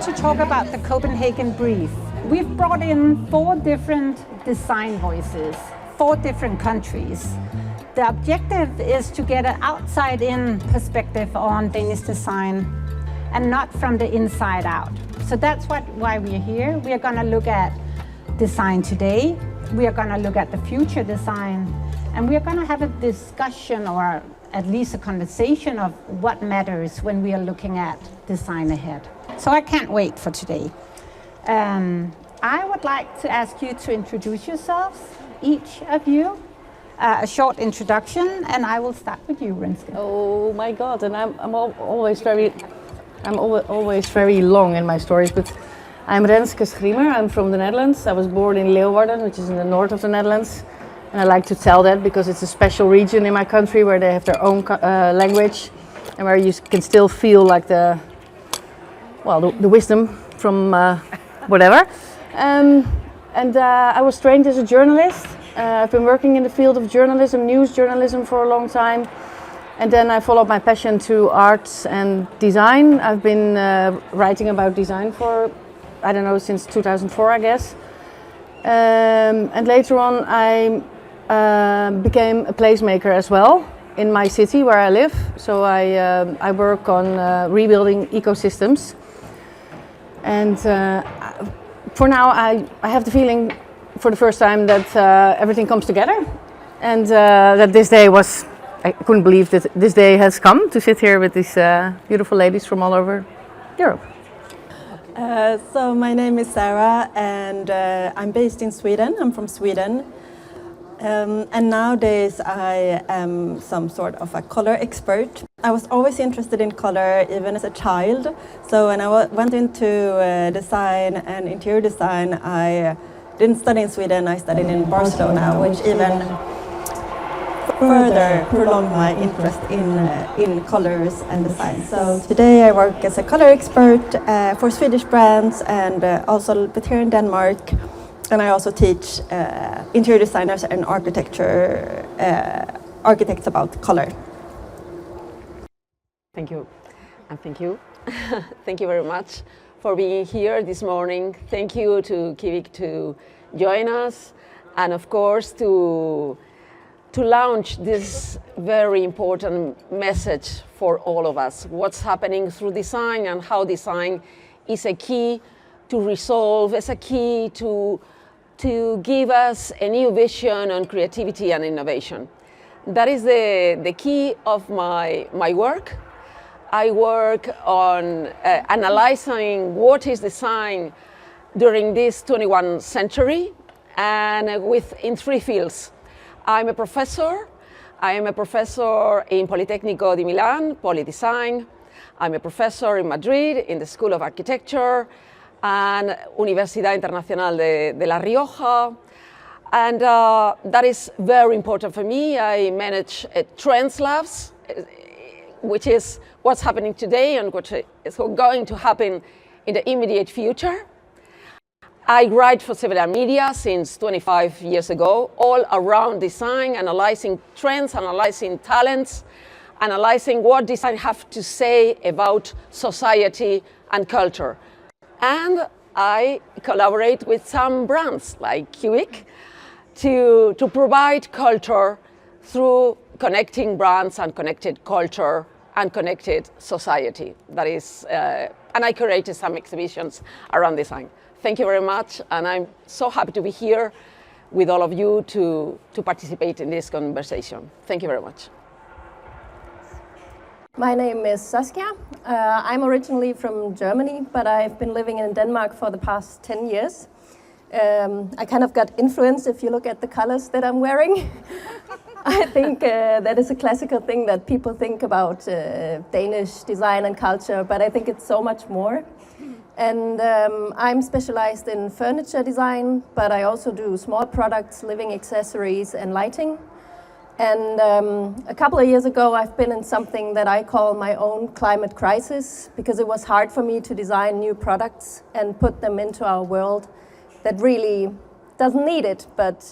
to talk about the Copenhagen Brief. We've brought in 4 different design voices, 4 different countries. The objective is to get an outside-in perspective on Danish design and not from the inside out. So that's why we're here. We are going to look at design today. We are going to look at the future design. And we are going to have a discussion, or at least a conversation, of what matters when we are looking at design ahead. So I can't wait for today. I would like to ask you to introduce yourselves, each of you. A short introduction, and I will start with you, Renske. Oh my God! And I'm always very long in my stories. But I'm Renske Schreimer. I'm from the Netherlands. I was born in Leeuwarden, which is in the north of the Netherlands, and I like to tell that because it's a special region in my country where they have their own language, and where you can still feel like the wisdom from whatever. I was trained as a journalist. I've been working in the field of journalism, news journalism, for a long time. And then I followed my passion to arts and design. I've been writing about design for, I don't know, since 2004, I guess. And later on, I became a placemaker as well in my city where I live. So I work on rebuilding ecosystems. And for now, I have the feeling for the first time that everything comes together, and that this day was, I couldn't believe that this day has come to sit here with these beautiful ladies from all over Europe. So my name is Sara, and I'm based in Sweden. I'm from Sweden. And nowadays I am some sort of a color expert. I was always interested in color, even as a child. So when I went into design and interior design, I didn't study in Sweden, I studied in Barcelona, which even further prolonged my interest in colors and design. So today I work as a color expert for Swedish brands and also a little bit here in Denmark. And I also teach interior designers and architects about color. Thank you, and thank you. Thank you very much for being here this morning. Thank you to Kvik to join us, and of course to launch this very important message for all of us. What's happening through design and how design is a key to resolve, is a key to give us a new vision on creativity and innovation. That is the key of my work. I work on analyzing what is design during this 21st century, and in 3 fields. I'm a professor. I am a professor in Politecnico di Milan, Polydesign. I'm a professor in Madrid, in the School of Architecture, and Universidad Internacional de La Rioja. And that is very important for me. I manage Trends Labs, which is what's happening today and what is going to happen in the immediate future. I write for several media since 25 years ago, all around design, analyzing trends, analyzing talents, analyzing what design have to say about society and culture. And I collaborate with some brands like Kvik to provide culture through connecting brands and connected culture and connected society. That is, and I curated some exhibitions around design. Thank you very much, and I'm so happy to be here with all of you to participate in this conversation. Thank you very much. My name is Saskia. I'm originally from Germany, but I've been living in Denmark for the past 10 years. I kind of got influenced if you look at the colors that I'm wearing. I think that is a classical thing that people think about Danish design and culture, but I think it's so much more. And I'm specialized in furniture design, but I also do small products, living accessories, and lighting. And a couple of years ago, I've been in something that I call my own climate crisis, because it was hard for me to design new products and put them into our world that really doesn't need it. But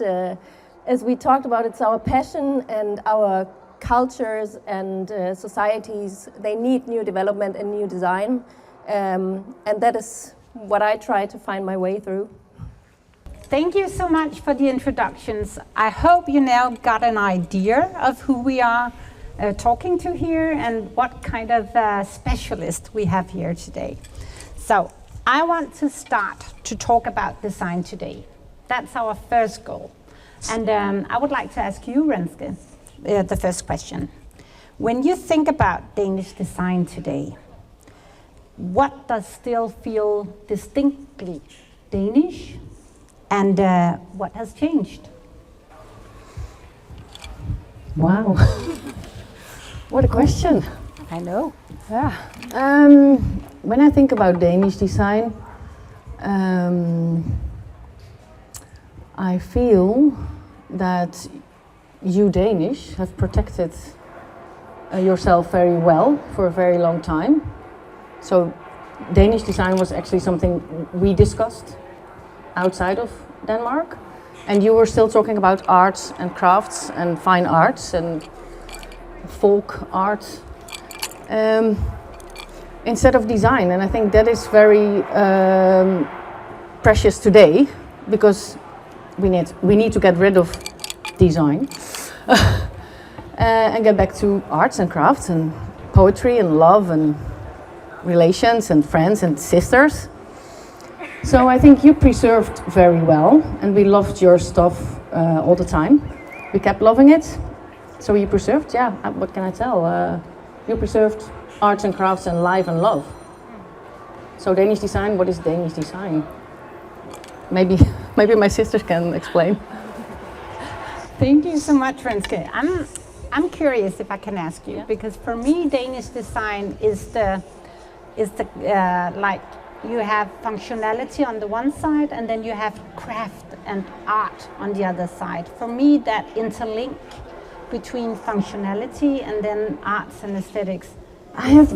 as we talked about, it's our passion, and our cultures and societies, they need new development and new design. And that is what I try to find my way through. Thank you so much for the introductions. I hope you now got an idea of who we are talking to here and what kind of specialist we have here today. So I want to start to talk about design today. That's our first goal. And I would like to ask you, Renske, the first question. When you think about Danish design today, what does still feel distinctly Danish, and what has changed? Wow, what a question. I know. Yeah. When I think about Danish design, I feel that you Danish have protected yourself very well for a very long time. So Danish design was actually something we discussed outside of Denmark, and you were still talking about arts and crafts and fine arts and folk art instead of design. And I think that is very precious today, because we need to get rid of design and get back to arts and crafts and poetry and love and relations and friends and sisters. So I think you preserved very well, and we loved your stuff all the time. We kept loving it. So you preserved, yeah, what can I tell? You preserved arts and crafts and life and love. So Danish design, what is Danish design? Maybe my sisters can explain. Thank you so much, Renske. I'm curious if I can ask you, because for me, Danish design is the like, you have functionality on the one side, and then you have craft and art on the other side. For me, that interlink between functionality and then arts and aesthetics. I have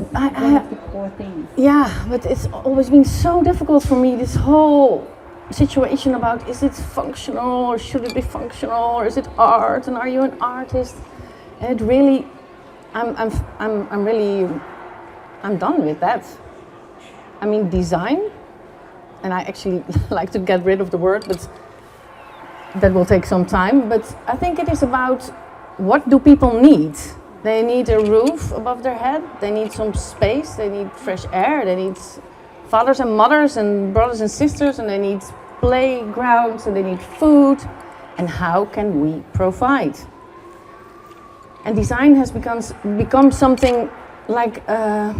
the core things. Yeah, but it's always been so difficult for me, this whole situation about, is it functional or should it be functional, or is it art, and are you an artist? And it really, I'm done with that. I mean, design, and I actually like to get rid of the word, but that will take some time. But I think it is about, what do people need? They need a roof above their head, they need some space, they need fresh air, they need fathers and mothers and brothers and sisters, and they need playgrounds, and they need food. And how can we provide? And design has become something like a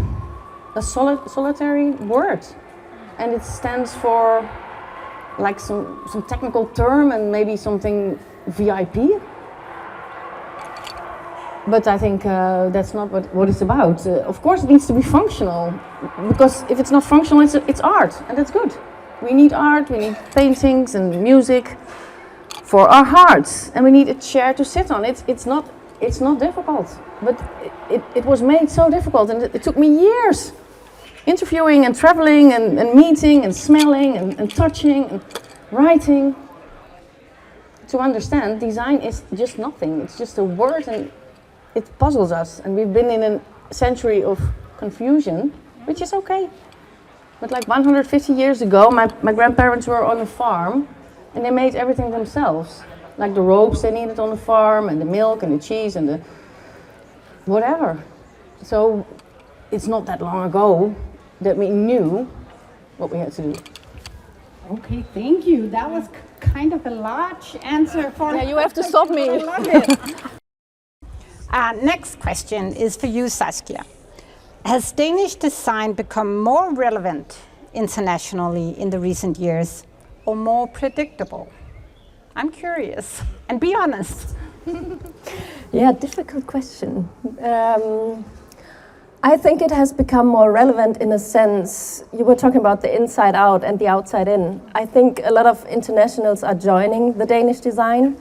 solitary word, and it stands for like some technical term and maybe something VIP. But I think that's not what it's about. Of course, it needs to be functional, because if it's not functional, it's art, and that's good. We need art, we need paintings and music for our hearts, and we need a chair to sit on. It's not difficult, but it was made so difficult, and it took me years interviewing and traveling and meeting and smelling and touching and writing to understand design is just nothing. It's just a word, and it puzzles us, and we've been in a century of confusion, which is okay. But like 150 years ago, my grandparents were on a farm, and they made everything themselves. Like the ropes they needed on the farm, and the milk and the cheese and the whatever. So it's not that long ago that we knew what we had to do. Okay, thank you. That was kind of a large answer for... Yeah, you have to stop me. I love it. Next question is for you, Saskia. Has Danish design become more relevant internationally in the recent years, or more predictable? I'm curious, and be honest. Yeah, difficult question. I think it has become more relevant in a sense. You were talking about the inside out and the outside in. I think a lot of internationals are joining the Danish design.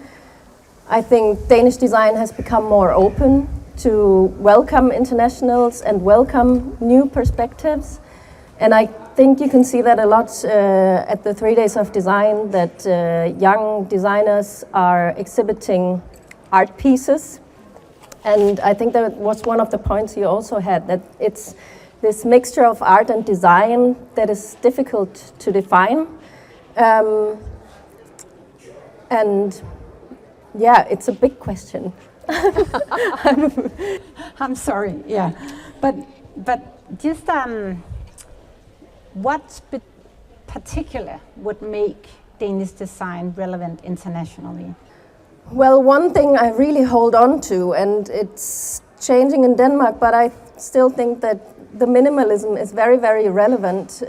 I think Danish design has become more open to welcome internationals and welcome new perspectives. And I think you can see that a lot at the 3 days of design, that young designers are exhibiting art pieces. And I think that was one of the points you also had, that it's this mixture of art and design that is difficult to define. And yeah, it's a big question. I'm sorry, yeah. But just what particular would make Danish design relevant internationally? Well, one thing I really hold on to, and it's changing in Denmark, but I still think that the minimalism is very, very relevant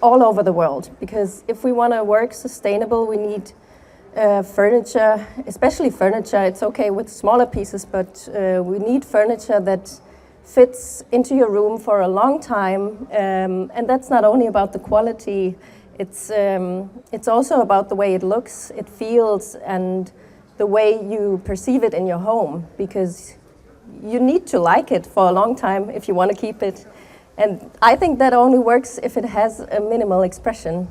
all over the world. Because if we want to work sustainable, we need furniture, especially furniture. It's okay with smaller pieces, but we need furniture that fits into your room for a long time. And that's not only about the quality, it's also about the way it looks, it feels, and the way you perceive it in your home, because you need to like it for a long time if you want to keep it. And I think that only works if it has a minimal expression.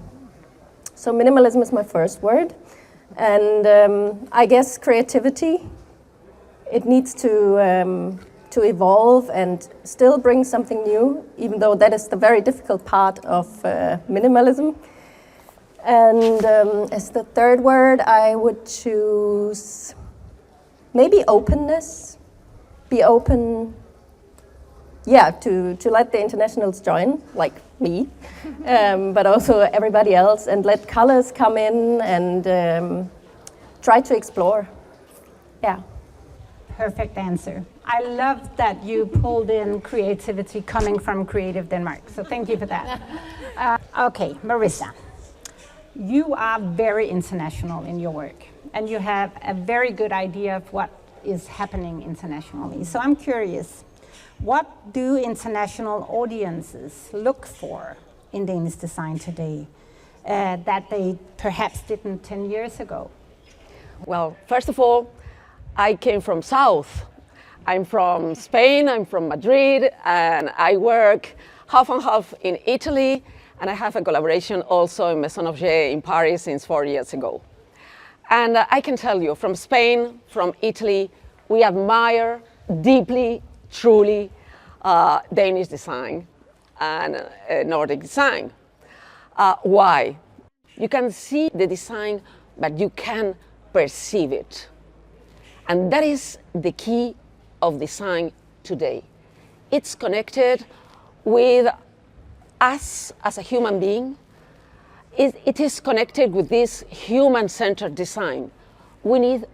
So minimalism is my first word. And I guess creativity, it needs to evolve and still bring something new, even though that is the very difficult part of minimalism. And as the third word, I would choose maybe openness. Be open, yeah, to let the internationals join, like me, but also everybody else, and let colors come in and try to explore. Yeah. Perfect answer. I love that you pulled in creativity coming from Creative Denmark, so thank you for that. Okay, Marisa, you are very international in your work, and you have a very good idea of what is happening internationally. So I'm curious, what do international audiences look for in Danish design today that they perhaps didn't 10 years ago? Well, first of all, I came from South. I'm from Spain, I'm from Madrid, and I work half and half in Italy, and I have a collaboration also in Maison Objet in Paris since 4 years ago. And I can tell you, from Spain, from Italy, we admire deeply, truly, Danish design and Nordic design. Why? You can see the design, but you can perceive it. And that is the key of design today. It's connected with us as a human being. It is connected with this human-centered design. We need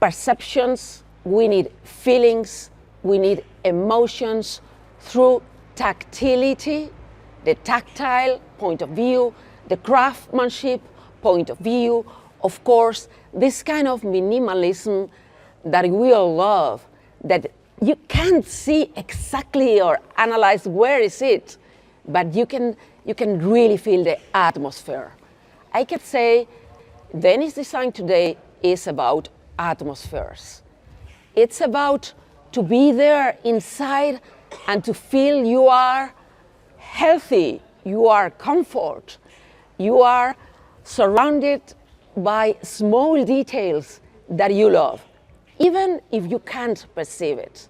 perceptions, we need feelings, we need emotions through tactility, the tactile point of view, the craftsmanship point of view, of course, this kind of minimalism that we all love, that you can't see exactly or analyze where is it, but you can really feel the atmosphere. I could say Danish design today is about atmospheres. It's about to be there inside and to feel you are healthy, you are comfort, you are surrounded by small details that you love, even if you can't perceive it.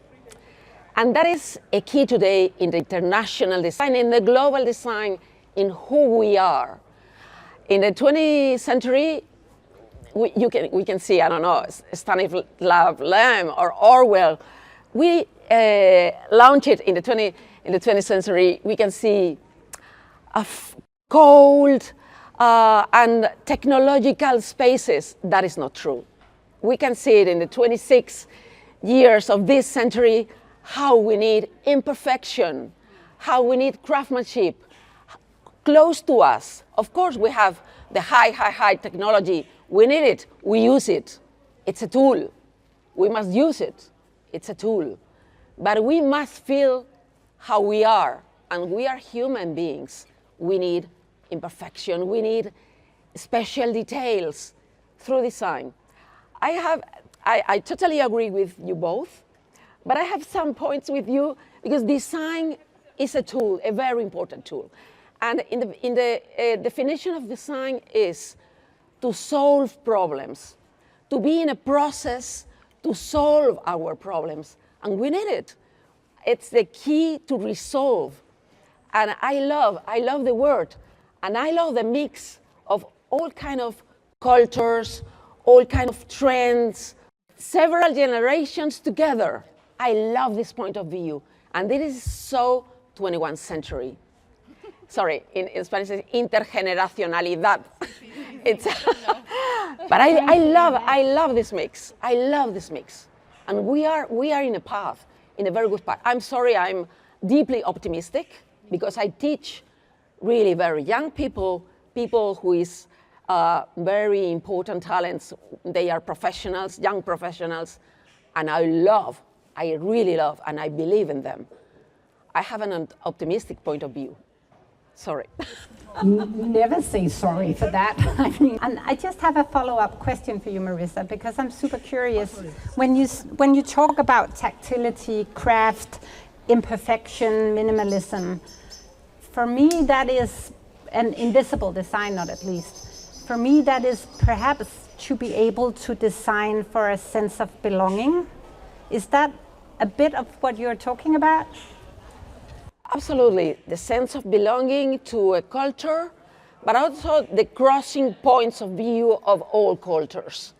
And that is a key today in the international design, in the global design, in who we are. In the 20th century, we can see, I don't know, Stanislav Lem or Orwell. We launched it in the 20th century. We can see cold and technological spaces. That is not true. We can see it in the 26 years of this century, how we need imperfection, how we need craftsmanship close to us. Of course, we have the high technology. We need it, we use it. It's a tool. We must use it. It's a tool. But we must feel how we are, and we are human beings. We need imperfection. We need special details through design. I totally agree with you both, but I have some points with you because design is a tool, a very important tool. And in the definition of design is to solve problems, to be in a process to solve our problems, and we need it. It's the key to resolve. And I love the word. And I love the mix of all kind of cultures, all kind of trends, several generations together. I love this point of view. And this is so 21st century. Sorry, in Spanish it's intergeneracionalidad. It's but I love this mix. I love this mix. And we are in a path, in a very good path. I'm sorry, I'm deeply optimistic because I teach really very young people who is very important talents. They are professionals, young professionals, and I really love, and I believe in them. I have an optimistic point of view. Sorry. Never say sorry for that. I mean, and I just have a follow-up question for you, Marisa, because I'm super curious. When you talk about tactility, craft, imperfection, minimalism, for me that is an invisible design, not at least. For me that is perhaps to be able to design for a sense of belonging. Is that a bit of what you're talking about? Absolutely, the sense of belonging to a culture, but also the crossing points of view of all cultures.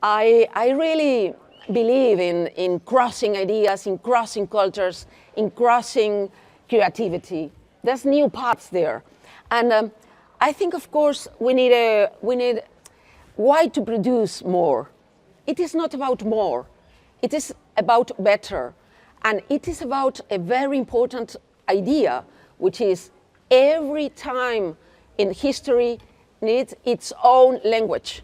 I really believe in crossing ideas, in crossing cultures, in crossing creativity. There's new paths there. And I think, of course, we need why to produce more. It is not about more, it is about better. And it is about a very important idea, which is every time in history needs its own language.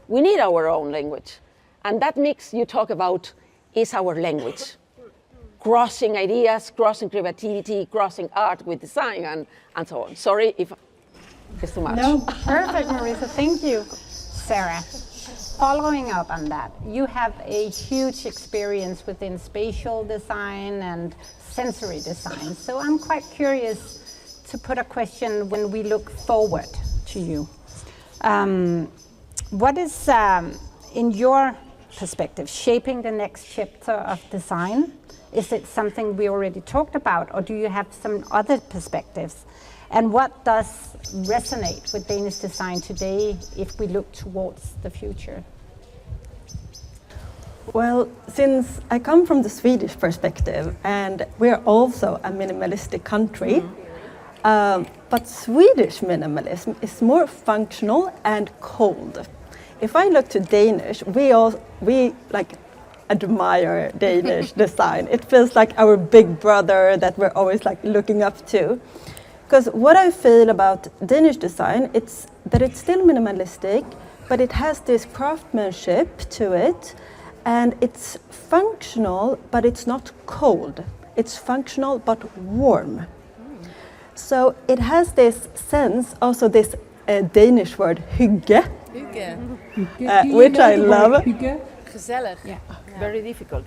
We need our own language. And that mix you talk about is our language. Crossing ideas, crossing creativity, crossing art with design, and so on. Sorry if it's too much. No, perfect, Marisa. Thank you. Sara, following up on that, you have a huge experience within spatial design and sensory design. So I'm quite curious to put a question when we look forward to you. What is, in your perspective, shaping the next chapter of design? Is it something we already talked about, or do you have some other perspectives? And what does resonate with Danish design today if we look towards the future? Well, since I come from the Swedish perspective, and we're also a minimalistic country, but Swedish minimalism is more functional and cold. If I look to Danish, we like admire Danish design. It feels like our big brother that we're always like looking up to. Because what I feel about Danish design, it's that it's still minimalistic, but it has this craftsmanship to it, and it's functional, but it's not cold. It's functional but warm. So it has this sense, also this Danish word hygge, which I love. Gezellig. Yeah. Very difficult.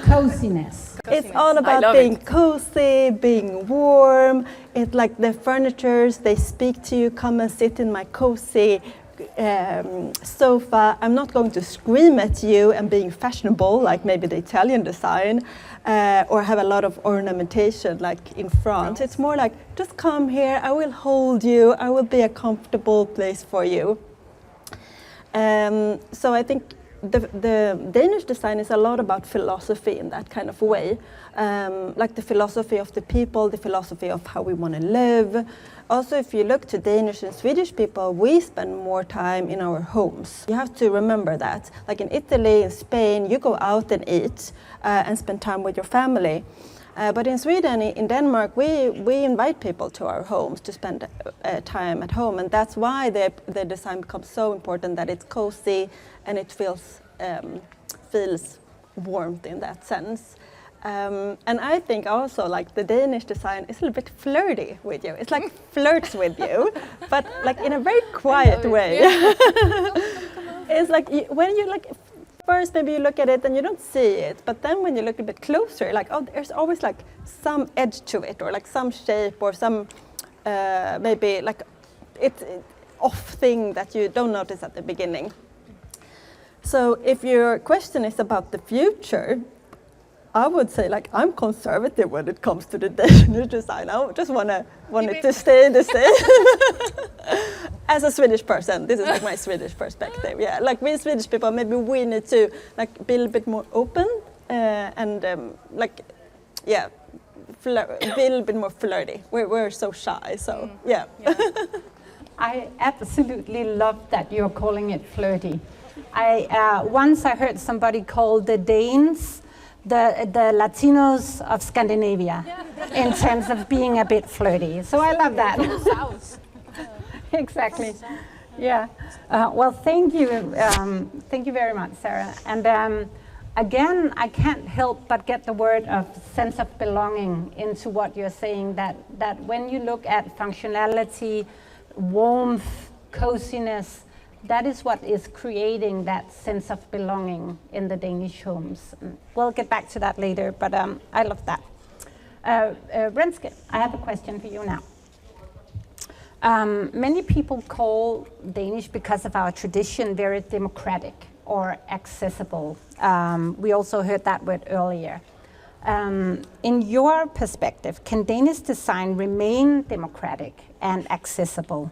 Coziness. It's all about being cozy, being warm. It's like the furnitures, they speak to you, come and sit in my cozy sofa. I'm not going to scream at you and being fashionable like maybe the Italian design or have a lot of ornamentation like in France. It's more like, just come here, I will hold you, I will be a comfortable place for you. So I think the Danish design is a lot about philosophy in that kind of way, like the philosophy of the people, the philosophy of how we want to live. Also, if you look to Danish and Swedish people, we spend more time in our homes. You have to remember that. Like in Italy, in Spain, you go out and eat and spend time with your family. But in Sweden, in Denmark, we invite people to our homes to spend time at home, and that's why the design becomes so important, that it's cozy and it feels warmth in that sense. And I think also like the Danish design is a little bit flirty with you. It's like flirts with you, but like in a very quiet way. It's like when you like. First, maybe you look at it and you don't see it, but then when you look a bit closer, like, oh, there's always like some edge to it, or like some shape, or some maybe like it's off thing that you don't notice at the beginning. So if your question is about the future, I would say like I'm conservative when it comes to the Danish design. I just want it to stay the same. As a Swedish person, this is like my Swedish perspective. Yeah, like we Swedish people, maybe we need to like be a bit more open and be a little bit more flirty. We're so shy, so yeah. I absolutely love that you're calling it flirty. Once I heard somebody call the Danes the Latinos of Scandinavia in terms of being a bit flirty. So I love that. South. Exactly. Yeah. Well, thank you. Thank you very much, Sara. And again, I can't help but get the word of sense of belonging into what you're saying, that when you look at functionality, warmth, coziness, that is what is creating that sense of belonging in the Danish homes. We'll get back to that later, but I love that. Renske, I have a question for you now. Many people call Danish, because of our tradition, very democratic or accessible. We also heard that word earlier. In your perspective, can Danish design remain democratic and accessible,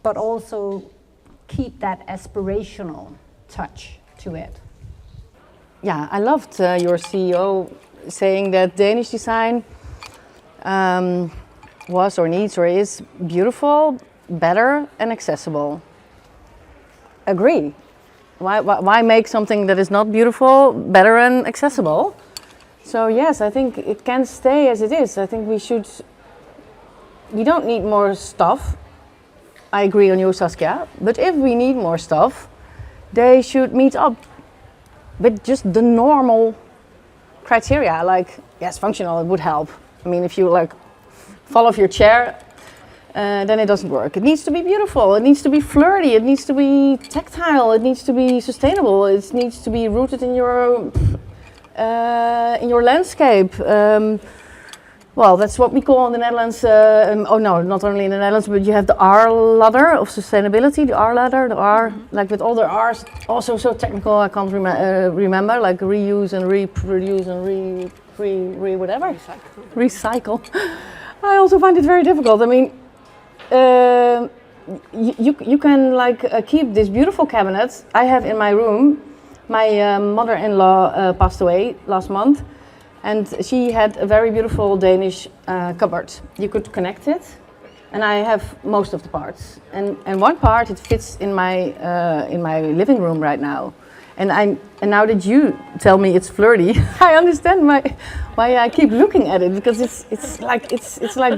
but also keep that aspirational touch to it? Yeah, I loved your CEO saying that Danish design was or needs or is beautiful, better and accessible. Agree. Why make something that is not beautiful better and accessible? So yes, I think it can stay as it is. I think we don't need more stuff. I agree on you, Saskia. But if we need more stuff, they should meet up with just the normal criteria. Like, yes, functional, it would help. I mean, if you like fall off your chair, then it doesn't work. It needs to be beautiful. It needs to be flirty. It needs to be tactile. It needs to be sustainable. It needs to be rooted in your landscape. Well, that's what we call in the Netherlands, oh no, not only in the Netherlands, but you have the R ladder of sustainability, the R ladder, the R, like with all the R's, also so technical, I can't remember, like reuse and reproduce and whatever. Recycle. I also find it very difficult. I mean, you can like keep this beautiful cabinet I have in my room. My mother-in-law passed away last month. And she had a very beautiful Danish cupboard. You could connect it, and I have most of the parts. And one part it fits in my living room right now. And now that you tell me it's flirty, I understand why I keep looking at it, because it's like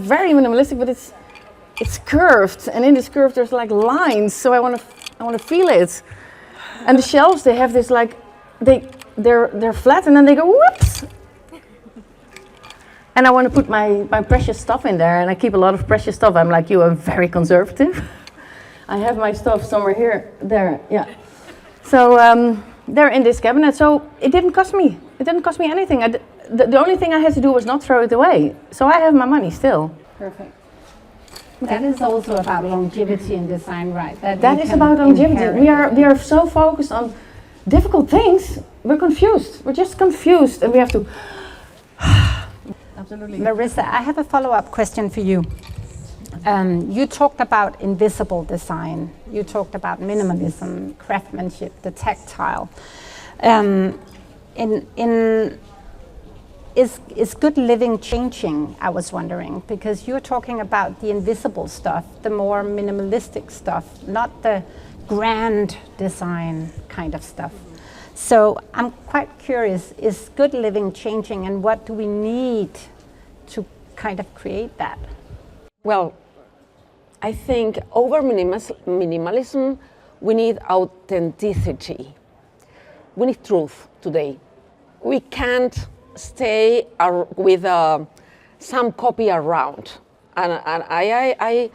very minimalistic, but it's curved, and in this curve there's like lines. So I want to feel it. And the shelves, they have this like they're flat, and then they go whoops. And I want to put my precious stuff in there, and I keep a lot of precious stuff. I'm like you, I'm very conservative. I have my stuff somewhere there, yeah. So they're in this cabinet, so it didn't cost me. It didn't cost me anything. The only thing I had to do was not throw it away. So I have my money still. Perfect. That is also about longevity in design, right? That is about longevity. We are so focused on difficult things, we're confused. We're just confused, and we have to... Absolutely. Marisa, I have a follow-up question for you. You talked about invisible design. You talked about minimalism, craftsmanship, the tactile. Is good living changing, I was wondering, because you're talking about the invisible stuff, the more minimalistic stuff, not the grand design kind of stuff. So I'm quite curious, is good living changing, and what do we need to kind of create that? Well, I think over minimalism, we need authenticity. We need truth today. We can't stay with some copy around. And I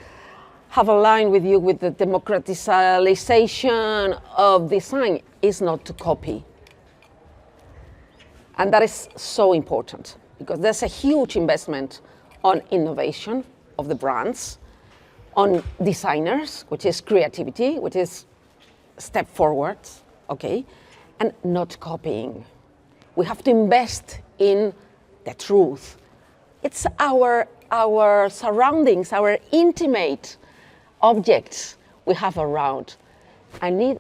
have a line with you with the democratization of design is not to copy. And that is so important, because there's a huge investment on innovation of the brands, on designers, which is creativity, which is step forward, okay, and not copying. We have to invest in the truth. It's our surroundings, our intimate objects we have around. I need,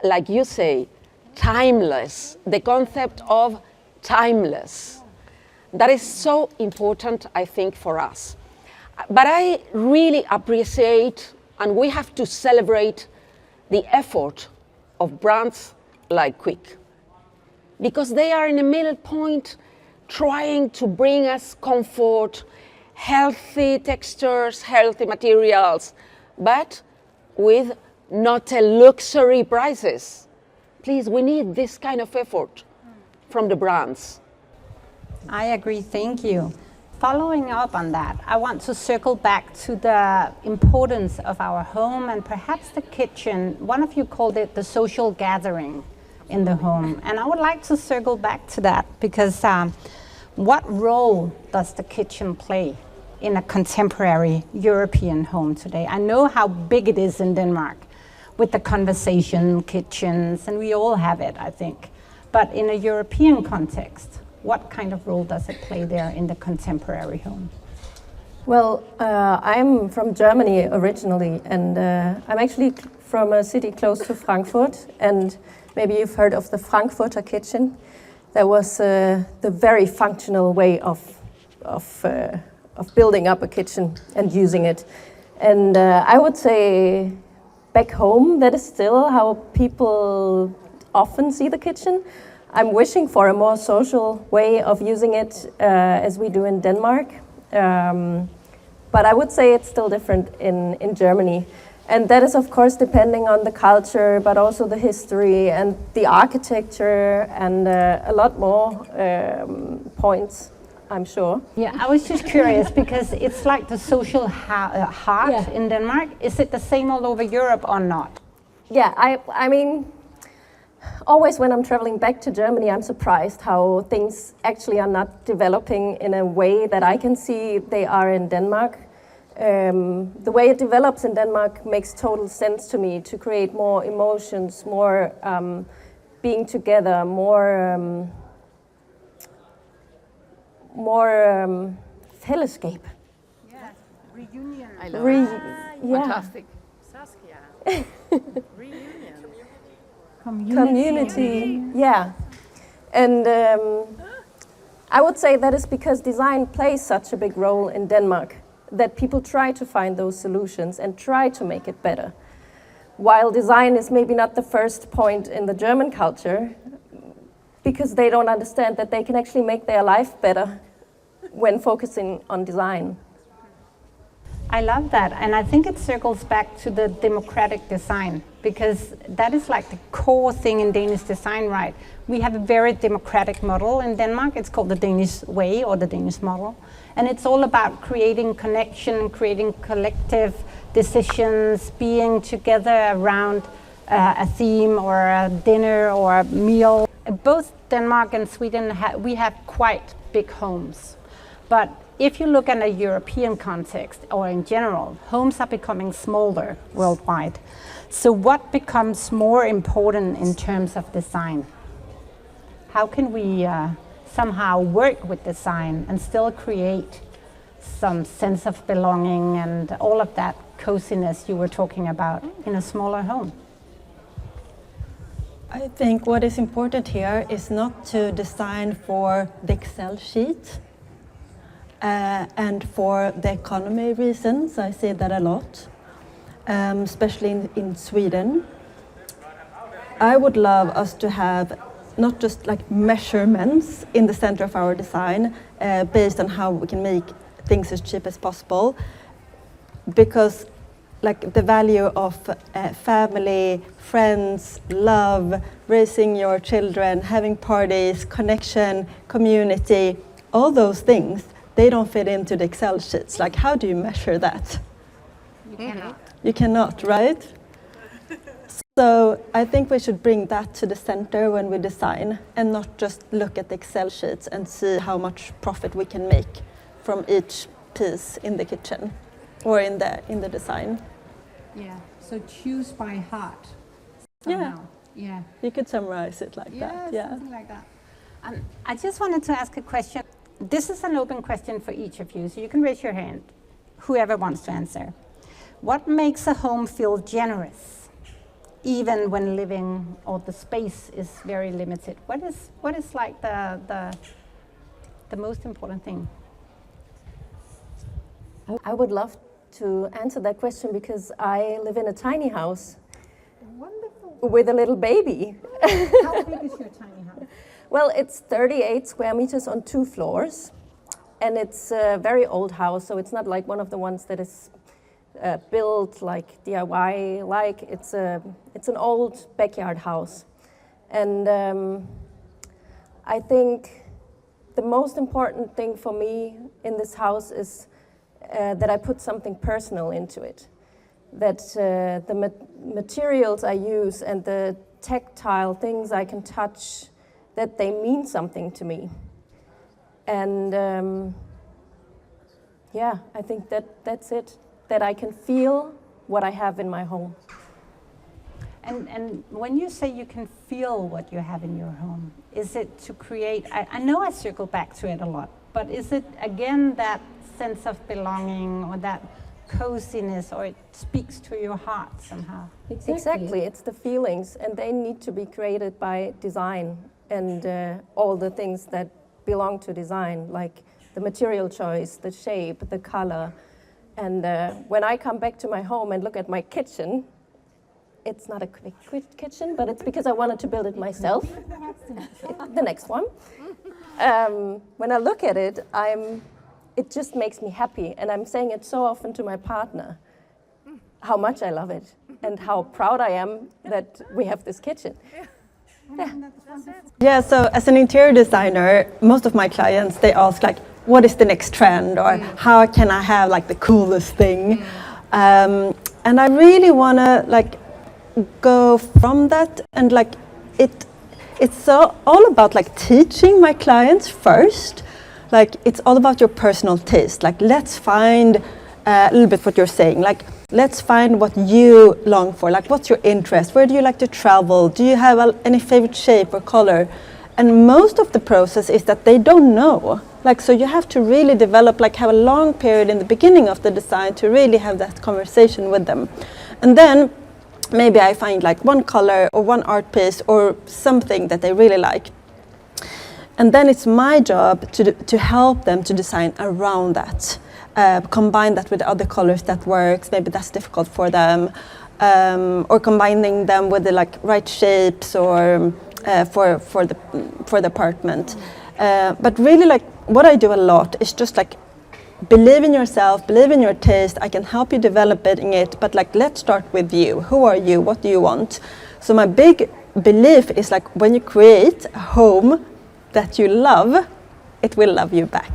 like you say, timeless, the concept of timeless. That is so important, I think, for us. But I really appreciate, and we have to celebrate, the effort of brands like Kvik, because they are in the middle point trying to bring us comfort, healthy textures, healthy materials, but with not a luxury prices. Please, we need this kind of effort from the brands. I agree, thank you. Following up on that, I want to circle back to the importance of our home and perhaps the kitchen. One of you called it the social gathering in the home. And I would like to circle back to that because what role does the kitchen play in a contemporary European home today? I know how big it is in Denmark with the conversation kitchens, and we all have it, I think. But in a European context, what kind of role does it play there in the contemporary home? Well, I'm from Germany originally, and I'm actually from a city close to Frankfurt, and maybe you've heard of the Frankfurter kitchen. That was the very functional way of building up a kitchen and using it. And I would say back home, that is still how people often see the kitchen. I'm wishing for a more social way of using it as we do in Denmark. But I would say it's still different in Germany. And that is, of course, depending on the culture, but also the history and the architecture and a lot more points, I'm sure. Yeah, I was just curious because it's like the social heart in Denmark. Is it the same all over Europe or not? Yeah, I mean, always when I'm traveling back to Germany, I'm surprised how things actually are not developing in a way that I can see they are in Denmark. The way it develops in Denmark makes total sense to me, to create more emotions, more being together, more fellesskab. Yes, reunion. I love it. Yeah. Fantastic. Saskia. Reunion. Community, yeah. And I would say that is because design plays such a big role in Denmark, that people try to find those solutions and try to make it better. While design is maybe not the first point in the German culture, because they don't understand that they can actually make their life better when focusing on design. I love that, and I think it circles back to the democratic design, because that is like the core thing in Danish design, right? We have a very democratic model in Denmark. It's called the Danish way or the Danish model, and it's all about creating connection, creating collective decisions, being together around a theme or a dinner or a meal. Both Denmark and Sweden, we have quite big homes, but if you look at a European context or in general, homes are becoming smaller worldwide. So what becomes more important in terms of design? How can we somehow work with design and still create some sense of belonging and all of that coziness you were talking about in a smaller home? I think what is important here is not to design for the Excel sheet. And for the economy reasons, I say that a lot, especially in Sweden. I would love us to have not just like measurements in the center of our design based on how we can make things as cheap as possible, because like the value of family, friends, love, raising your children, having parties, connection, community, all those things, they don't fit into the Excel sheets. Like, how do you measure that? You cannot. You cannot, right? So I think we should bring that to the center when we design and not just look at the Excel sheets and see how much profit we can make from each piece in the kitchen or in the design. Yeah, so choose by heart. Yeah. Yeah. You could summarize it like that. Yeah. Something like that. I just wanted to ask a question. This is an open question for each of you, so you can raise your hand, whoever wants to answer. What makes a home feel generous, even when living or the space is very limited? What is like the most important thing? I would love to answer that question because I live in a tiny house. Wonderful. With a little baby. How big is your tiny house? Well, it's 38 square meters on 2 floors, and it's a very old house, so it's not like one of the ones that is built like DIY. Like it's an old backyard house, and I think the most important thing for me in this house is that I put something personal into it. That the materials I use and the tactile things I can touch, that they mean something to me. And yeah, I think that's it. That I can feel what I have in my home. And when you say you can feel what you have in your home, is it to create, I know I circle back to it a lot, but is it again that sense of belonging or that coziness, or it speaks to your heart somehow? Exactly, it's the feelings, and they need to be created by design and all the things that belong to design, like the material choice, the shape, the color. And when I come back to my home and look at my kitchen, it's not a Kvik kitchen, but it's because I wanted to build it myself. The next one. When I look at it, it just makes me happy, and I'm saying it so often to my partner, how much I love it, and how proud I am that we have this kitchen. Yeah, so as an interior designer, most of my clients, they ask like, what is the next trend, or how can I have like the coolest thing? And I really want to like go from that, and like it's so all about like teaching my clients first. Like it's all about your personal taste. Like let's find a little bit what you're saying. Like let's find what you long for. Like what's your interest? Where do you like to travel? Do you have any favorite shape or color? And most of the process is that they don't know. Like so you have to really develop, like have a long period in the beginning of the design to really have that conversation with them. And then maybe I find like one color or one art piece or something that they really like. And then it's my job to help them to design around that. Combine that with other colors that works, maybe that's difficult for them, or combining them with the like right shapes or for the apartment. But really like what I do a lot is just like believe in yourself, believe in your taste. I can help you develop it, but like let's start with you. Who are you? What do you want? So my big belief is like when you create a home that you love, it will love you back.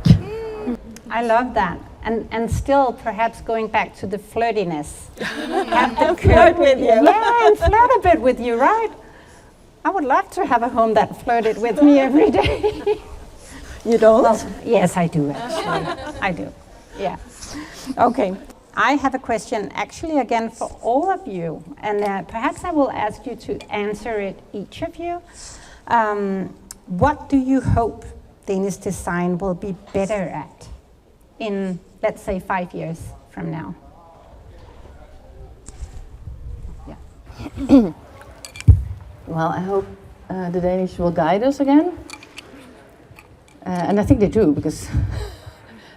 I love that. And still perhaps going back to the flirtiness. Have the flirt with you. Yeah, and flirt a bit with you, right? I would love to have a home that flirted with me every day. You don't? Well, yes, I do actually. I do, yeah. Okay, I have a question actually again for all of you, and perhaps I will ask you to answer it, each of you. What do you hope Danish design will be better at in, let's say, 5 years from now? Yeah. Well, I hope the Danish will guide us again. And I think they do, because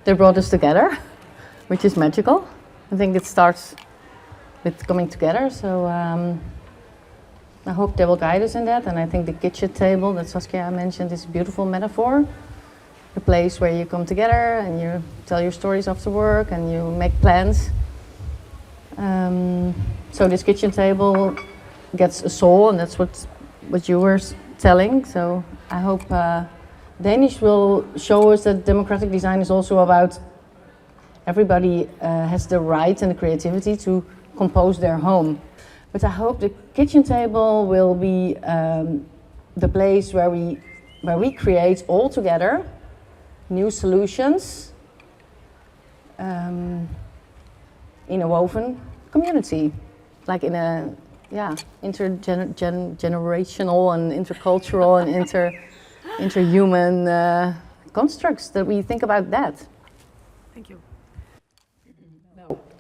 they brought us together, which is magical. I think it starts with coming together, so I hope they will guide us in that. And I think the kitchen table that Saskia mentioned is a beautiful metaphor. A place where you come together and you tell your stories after work and you make plans. So this kitchen table gets a soul, and that's what you were telling. So I hope Danish will show us that democratic design is also about everybody has the right and the creativity to compose their home. But I hope the kitchen table will be the place where we create all together new solutions in a woven community, like in a intergenerational and intercultural and interhuman constructs that we think about that. Thank you.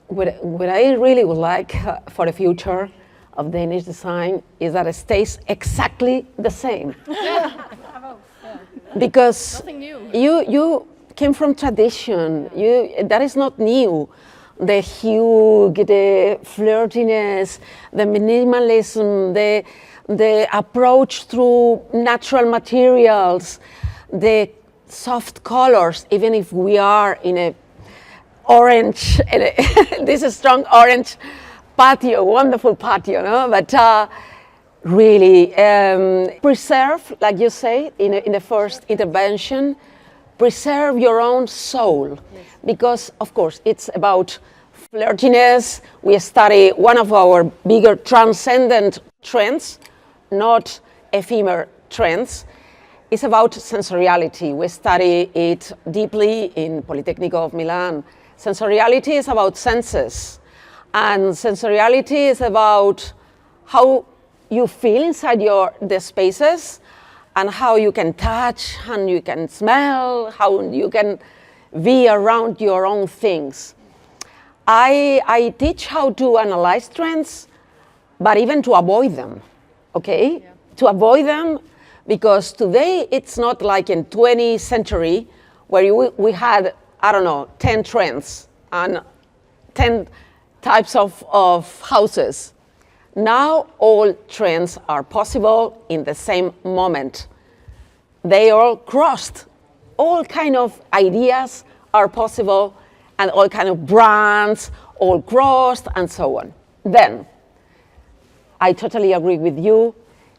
What I really would like for the future of Danish design is that it stays exactly the same. Because you came from tradition. That is not new. The hue, the flirtiness, the minimalism, the approach through natural materials, the soft colors, even if we are in a orange, this is strong orange patio, wonderful patio, no? But really preserve, like you say in the first intervention, preserve your own soul. Yes. Because of course it's about flirtiness. We study one of our bigger transcendent trends, not ephemeral trends. It's about sensoriality. We study it deeply in Polytechnic of Milan. Sensoriality is about senses, and sensoriality is about how you feel inside the spaces, and how you can touch, and you can smell, how you can be around your own things. I teach how to analyze trends, but even to avoid them, okay? Yeah. To avoid them, because today it's not like in 20th century where we had, I don't know, 10 trends and 10 types of houses. Now all trends are possible in the same moment. They all crossed. All kind of ideas are possible, and all kind of brands, all crossed, and so on. Then, I totally agree with you.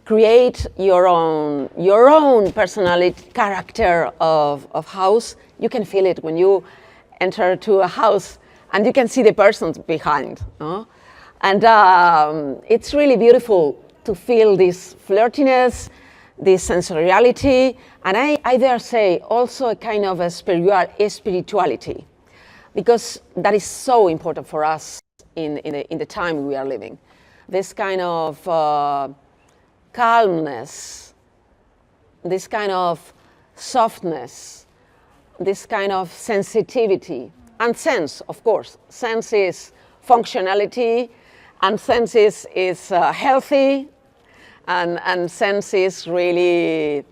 Create your own personality, character of house. You can feel it when you enter to a house, and you can see the persons behind. No? And it's really beautiful to feel this flirtiness, this sensoriality, and I dare say also a kind of a spirituality, because that is so important for us in the time we are living. This kind of calmness, this kind of softness, this kind of sensitivity, and sense, of course. Sense is functionality, and sense is healthy, and sense is really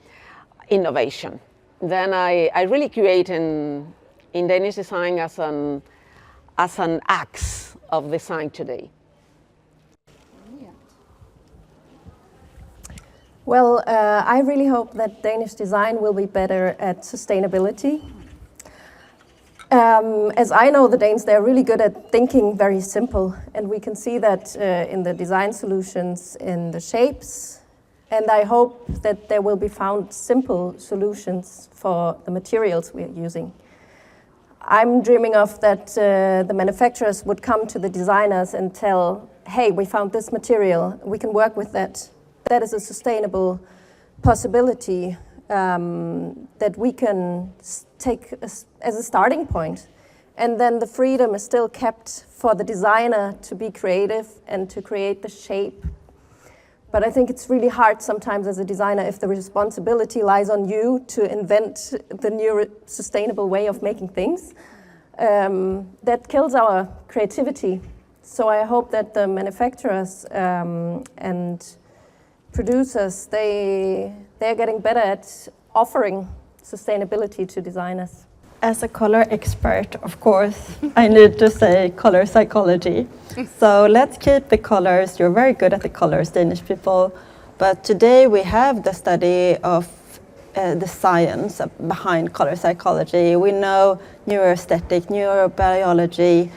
innovation. Then I really create in Danish design as an axe of design today. Well, I really hope that Danish design will be better at sustainability. As I know the Danes, they're really good at thinking very simple, and we can see that in the design solutions, in the shapes, and I hope that there will be found simple solutions for the materials we are using. I'm dreaming of that the manufacturers would come to the designers and tell, hey, we found this material, we can work with that. That is a sustainable possibility that we can take as a starting point. And then the freedom is still kept for the designer to be creative and to create the shape. But I think it's really hard sometimes as a designer if the responsibility lies on you to invent the new sustainable way of making things. That kills our creativity. So I hope that the manufacturers and producers, they're getting better at offering sustainability to designers. As a color expert, of course, I need to say color psychology. So let's keep the colors. You're very good at the colors, Danish people. But today we have the study of the science behind color psychology. We know neuroaesthetic, neurobiology.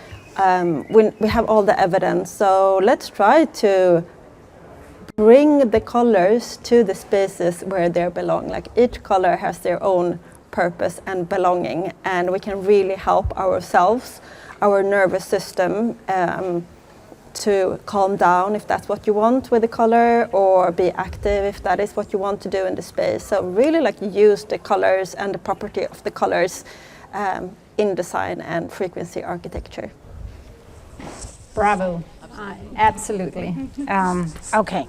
We have all the evidence. So let's try to bring the colors to the spaces where they belong. Like each color has their own purpose and belonging, and we can really help ourselves, our nervous system, to calm down if that's what you want with the color, or be active if that is what you want to do in the space. So really like use the colors and the property of the colors in design and frequency architecture. Bravo. Absolutely. Okay.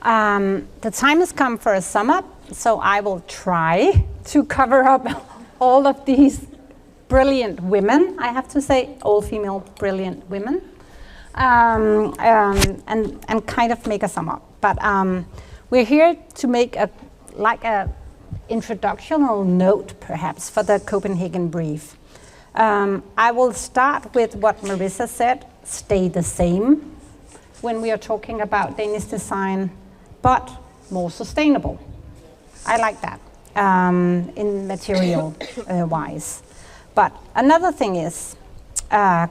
The time has come for a sum up. so I will try to cover up all of these brilliant women, I have to say, all female brilliant women, and kind of make a sum up. But we're here to make a introductional note, perhaps, for the Copenhagen Brief. I will start with what Marisa said, stay the same when we are talking about Danish design, but more sustainable. I like that in material wise. But another thing is, the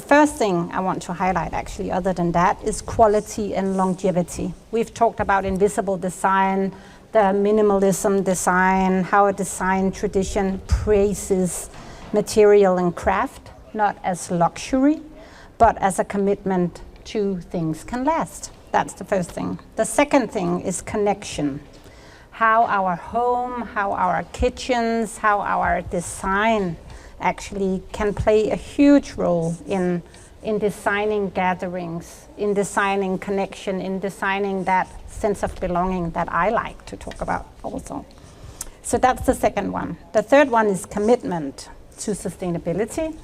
first thing I want to highlight actually other than that is quality and longevity. We've talked about invisible design, the minimalism design, how a design tradition praises material and craft, not as luxury, but as a commitment to things can last. That's the first thing. The second thing is connection. How our home, how our kitchens, how our design actually can play a huge role in designing gatherings, in designing connection, in designing that sense of belonging that I like to talk about also. So that's the second one. The third one is commitment to sustainability,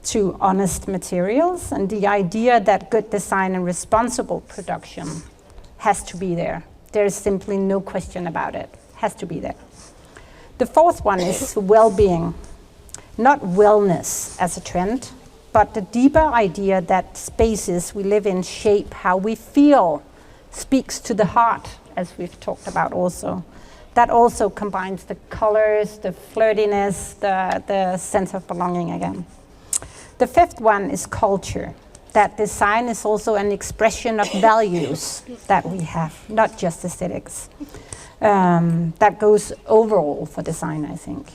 to honest materials, and the idea that good design and responsible production has to be there. There is simply no question about it. Has to be there. The fourth one is well-being. Not wellness as a trend, but the deeper idea that spaces we live in shape how we feel, speaks to the heart, as we've talked about also. That also combines the colors, the flirtiness, the sense of belonging again. The fifth one is culture. That design is also an expression of values that we have, not just aesthetics. That goes overall for design, I think.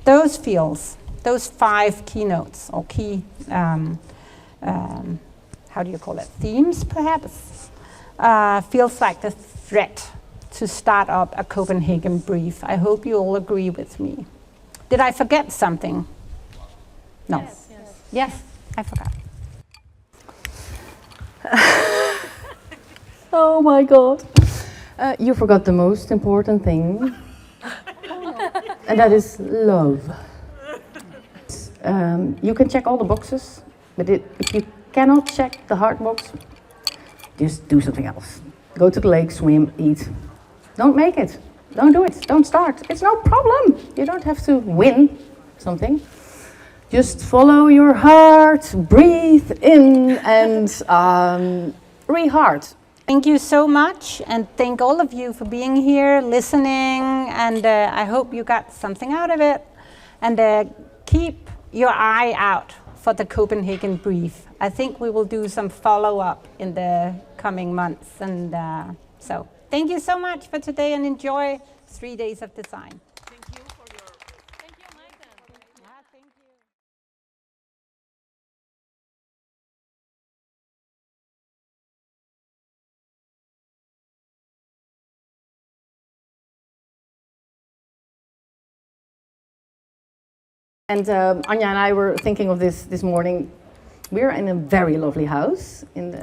Those fields, those 5 keynotes or key, how do you call it, themes perhaps, feels like the threat to start up a Copenhagen Brief. I hope you all agree with me. Did I forget something? No. Yes, I forgot. Oh my God. You forgot the most important thing. And that is love. You can check all the boxes, but if you cannot check the heart box, just do something else. Go to the lake, swim, eat. Don't make it. Don't do it. Don't start. It's no problem. You don't have to win something. Just follow your heart, breathe in, and re-heart. Thank you so much, and thank all of you for being here, listening, and I hope you got something out of it. And keep your eye out for the Copenhagen Brief. I think we will do some follow-up in the coming months. And so thank you so much for today, and enjoy 3 days of design. Thank you for your... Thank you, Maiken. Yeah, thank you. And Anja and I were thinking of this morning. We're in a very lovely house in the